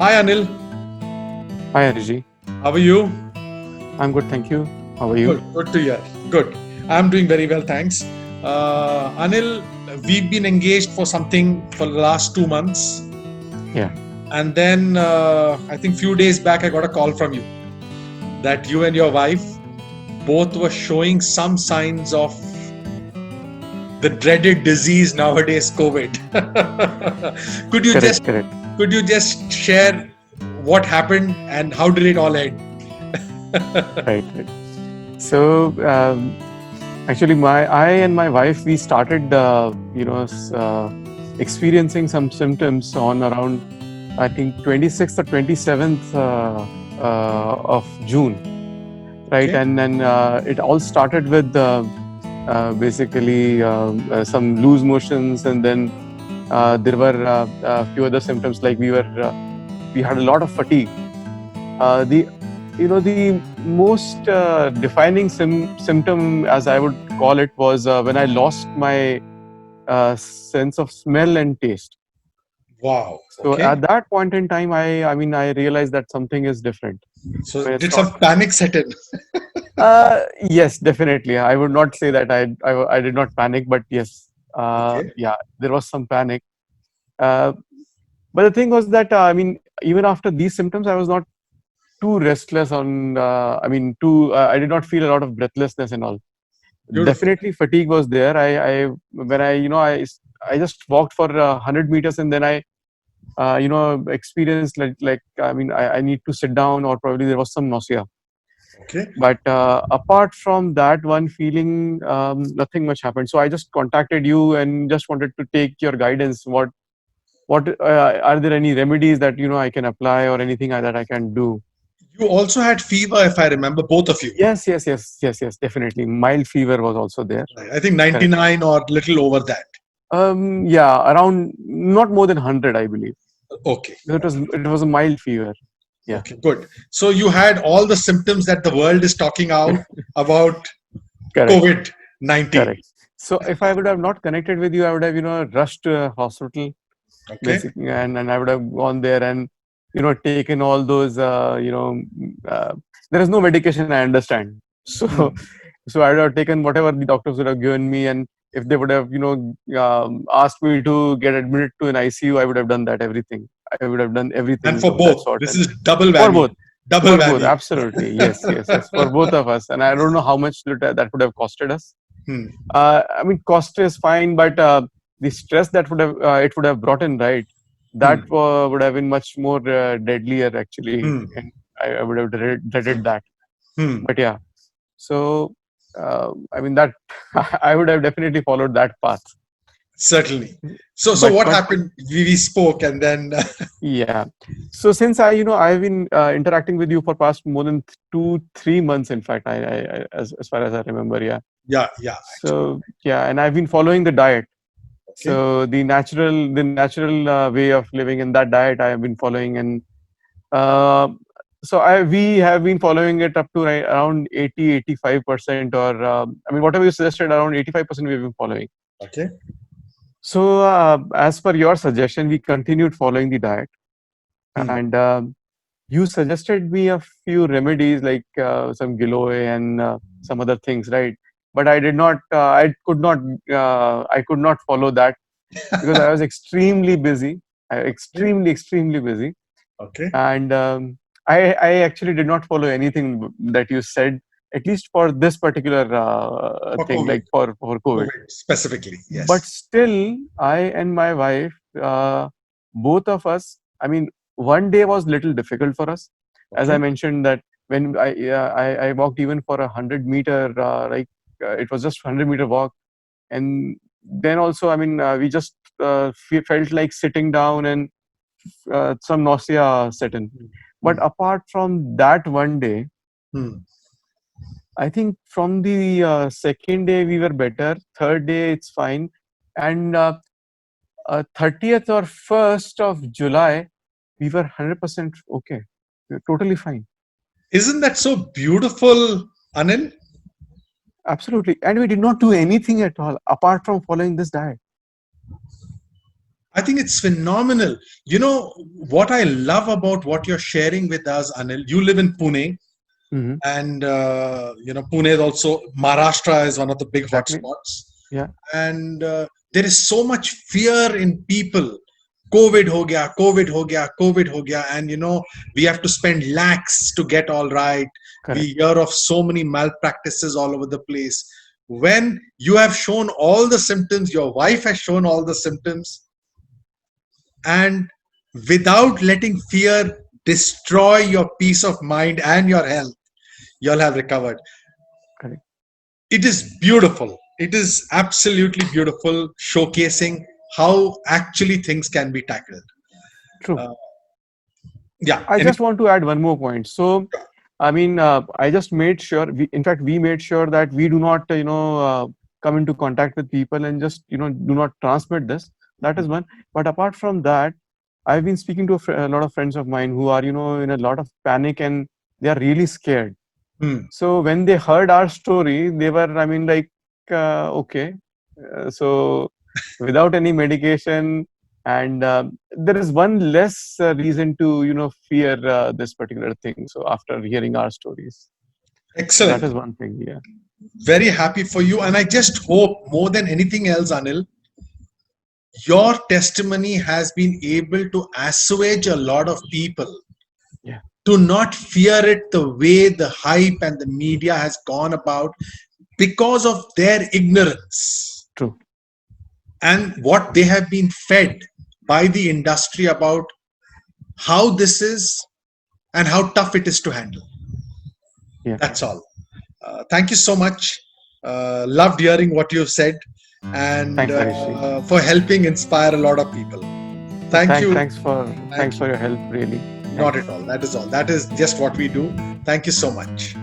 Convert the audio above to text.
Hi Anil, Hi, Ariji. how are you? I'm good, thank you. How are you? Good to hear. Good. I'm doing very well, thanks. Anil, we've been engaged for something for the last 2 months, Yeah, and then I think few days back I got a call from you that you and your wife both were showing some signs of the dreaded disease nowadays, COVID. could you just correct, correct. could you just share what happened and how did it all end? Right, right. So, actually, I and my wife, we started, experiencing some symptoms on around, I think, 26th or 27th of June, right? Okay. And then it all started with basically some loose motions, and then there were a few other symptoms like we had a lot of fatigue. The the most defining symptom, as I would call it, was when I lost my sense of smell and taste. Wow. So Okay. at that point in time, I realized that something is different. I So mean, it's did not. some panic set in? Yes, definitely. I would not say that I did not panic, but yes, Okay. yeah, there was some panic. Uh, but the thing was that even after these symptoms, I was not too restless on. Too. I did not feel a lot of breathlessness and all. Beautiful. Definitely, fatigue was there. When I just walked for 100 meters, and then I experienced I need to sit down, or probably there was some nausea. Okay. But apart from that one feeling, nothing much happened. So I just contacted you and just wanted to take your guidance. What are there any remedies that I can apply, or anything that I can do? You also had fever, if I remember, both of you. Yes, yes, yes, yes, yes. Definitely, mild fever was also there. Right. I think Correct. 99 or little over that. Yeah, around not more than 100, I believe. Okay. It was a mild fever. Yeah, Okay. Good. So you had all the symptoms that the world is talking out about correct, COVID 19. correct. So if I would have not connected with you, I would have rushed to a hospital Okay. basically, and I would have gone there and taken all those there is no medication, I understand. So Hmm. so I would have taken whatever the doctors would have given me, and if they would have asked me to get admitted to an ICU, I would have done that. Everything, I would have done And everything for of that both, sort. this And is double for whammy. both, Double for both, whammy. absolutely, yes, yes, yes, for both of us. And I don't know how much that would have costed us. Hmm. Cost is fine, but the stress that it would have brought in, right? That Hmm. would have been much more deadlier, actually, Hmm. and I would have dreaded that. Hmm. But yeah, so that I would have definitely followed that path. Certainly. So But what but happened? We spoke and then. yeah. So since I've been interacting with you for past more than 2-3 months. In fact, as far as I remember, yeah. Yeah. Yeah. Actually. So yeah, and I've been following the diet. Okay. So the natural way of living, in that diet I have been following, and uh, we have been following it up to around 80-85%, or whatever you suggested, around 85% we have been following. Okay. So as per your suggestion, we continued following the diet, Hmm. and you suggested me a few remedies like some giloy and some other things, right? But I did not. I could not. I could not follow that because I was extremely busy, Okay. extremely busy, Okay. and I actually did not follow anything that you said, at least for this particular For thing, COVID. like for COVID. COVID specifically. But Yes. still, I and my wife, both of us, one day was little difficult for us, as I Okay. mentioned that when I walked even for 100 meter, it was just 100-meter walk, and then also we just felt like sitting down, and some nausea set in. But Hmm. apart from that one day, Hmm. I think from the second day we were better. Third day it's fine, and 30th or 1st of July we were 100% okay. We were totally fine. Isn't that so beautiful, Anil? Absolutely, and we did not do anything at all apart from following this diet. I think it's phenomenal. You know, what I love about what you're sharing with us, Anil, you live in Pune, Hmm. and Pune is also, Maharashtra is one of the big Exactly. hotspots. Yeah. And there is so much fear in people. COVID ho gaya, COVID ho gaya, COVID ho gaya. And we have to spend lakhs to get all right. Correct. We hear of so many malpractices all over the place. When you have shown all the symptoms, your wife has shown all the symptoms, and without letting fear destroy your peace of mind and your health, you'll have recovered. Correct. It is beautiful. It is absolutely beautiful, showcasing how actually things can be tackled. True. Uh, yeah. I just want to add one more point. So, I mean, I just made sure. In fact, we made sure that we do not, come into contact with people and just, do not transmit this. That is one. But apart from that, I've been speaking to a lot of friends of mine who are, in a lot of panic and they are really scared. Hmm. So when they heard our story, they were, I mean, like, okay. So without any medication, and there is one less reason to, fear this particular thing. So after hearing our stories, so that is Excellent. one thing. Yeah. Very happy for you. And I just hope more than anything else, Anil, your testimony has been able to assuage a lot of people Yeah. to not fear it the way the hype and the media has gone about, because of their ignorance True. and what they have been fed by the industry about how this is and how tough it is to handle. Yeah. That's all. Thank you so much. Loved hearing what you've said, and Thanks, Harishji. for helping inspire a lot of people. Thank you. Thanks Thank for you. your help. Really. Not Thanks. at all. That is all. That is just what we do. Thank you so much.